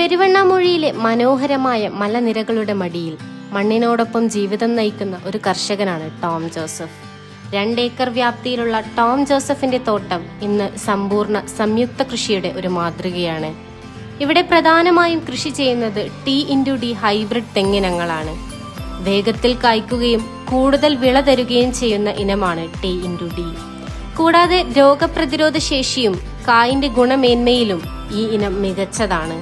പെരുവണ്ണാമൊഴിയിലെ മനോഹരമായ മലനിരകളുടെ മടിയിൽ മണ്ണിനോടൊപ്പം ജീവിതം നയിക്കുന്ന ഒരു കർഷകനാണ് ടോം ജോസഫ്. 2 ഏക്കർ വ്യാപ്തിയിലുള്ള ടോം ജോസഫിന്റെ തോട്ടം ഇന്ന് സമ്പൂർണ്ണ സംയുക്ത കൃഷിയുടെ ഒരു മാതൃകയാണ്. ഇവിടെ പ്രധാനമായും കൃഷി ചെയ്യുന്നത് T*D ഹൈബ്രിഡ് തെങ്ങിനങ്ങളാണ്. വേഗത്തിൽ കായ്ക്കുകയും കൂടുതൽ വിള തരുകയും ചെയ്യുന്ന ഇനമാണ് T*D. കൂടാതെ രോഗപ്രതിരോധ ശേഷിയും കായിന്റെ ഗുണമേന്മയിലും ഈ ഇനം മികച്ചതാണ്.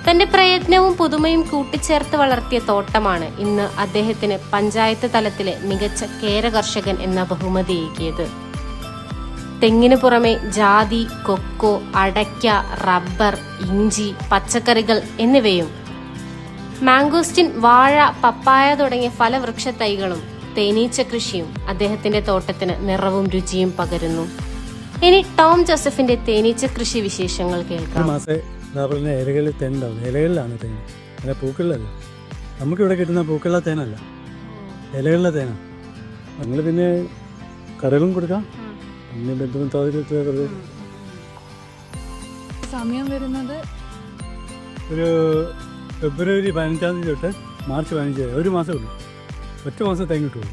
തന്റെ പ്രയത്നവും പുതുമയും കൂട്ടിച്ചേർത്ത് വളർത്തിയ തോട്ടമാണ് ഇന്ന് അദ്ദേഹത്തിന് പഞ്ചായത്ത് തലത്തിലെ മികച്ച കേര കർഷകൻ എന്ന ബഹുമതിയേകിയത്. തെങ്ങിനു പുറമെ ജാതി, കൊക്കോ, അടയ്ക്ക, റബ്ബർ, ഇഞ്ചി, പച്ചക്കറികൾ എന്നിവയും മാംഗോസ്റ്റിൻ, വാഴ, പപ്പായ തുടങ്ങിയ ഫലവൃക്ഷ തൈകളും തേനീച്ച കൃഷിയും അദ്ദേഹത്തിന്റെ തോട്ടത്തിന് നിറവും രുചിയും പകരുന്നു. ഇനി ടോം ജോസഫിന്റെ തേനീച്ച കൃഷി വിശേഷങ്ങൾ കേൾക്കാം. ഇലകളിൽ തേനുണ്ടാവും. ഇലകളിലാണ് തേൻ, അല്ല പൂക്കളിലല്ല. നമുക്കിവിടെ കിട്ടുന്ന പൂക്കളിലെ തേനല്ല, ഇലകളിലെ തേനാണ്. ഞങ്ങൾ പിന്നെ കടകളും കൊടുക്കാം. പിന്നെ ബന്ധുമിത്രാദികൾക്ക് സമയം വരുന്നത് ഒരു ഫെബ്രുവരി 15 തൊട്ട് മാർച്ച് 15 വരെ, ഒരു മാസമേ ഉള്ളൂ. ഒറ്റ മാസം തേൻ കിട്ടുള്ളൂ.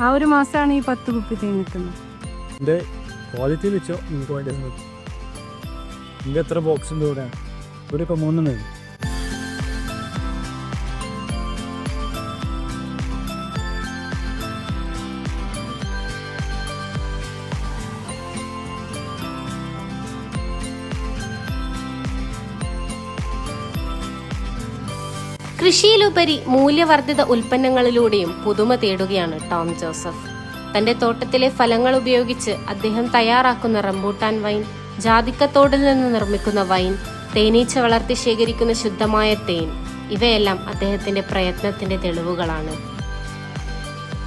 ആ ഒരു മാസമാണ് ഈ 10 കുപ്പി തേൻ കിട്ടുന്നത്. എൻ്റെ ക്വാളിറ്റി വെച്ചോ നിങ്ങൾക്ക് വേണ്ടി നിങ്ങൾക്ക് എത്ര ബോക്സ് ഉണ്ട് ഇവിടെ? ഇവിടെ ഇപ്പോൾ 3 നേരം. കൃഷിയിലുപരി മൂല്യവർദ്ധിത ഉൽപ്പന്നങ്ങളിലൂടെയും പുതുമ തേടുകയാണ് ടോം ജോസഫ്. തന്റെ തോട്ടത്തിലെ ഫലങ്ങൾ ഉപയോഗിച്ച് അദ്ദേഹം തയ്യാറാക്കുന്ന റംബൂട്ടാൻ വൈൻ, ജാതിക്കത്തോടിൽ നിന്ന് നിർമ്മിക്കുന്ന വൈൻ, തേനീച്ച വളർത്തി ശേഖരിക്കുന്ന ശുദ്ധമായ തേൻ, ഇവയെല്ലാം അദ്ദേഹത്തിന്റെ പ്രയത്നത്തിന്റെ തെളിവുകളാണ്.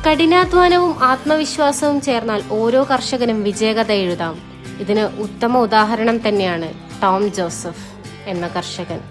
കഠിനാധ്വാനവും ആത്മവിശ്വാസവും ചേർന്നാൽ ഓരോ കർഷകനും വിജയകഥ എഴുതാം. ഇതിന് ഉത്തമ ഉദാഹരണം തന്നെയാണ് ടോം ജോസഫ് എന്ന കർഷകൻ.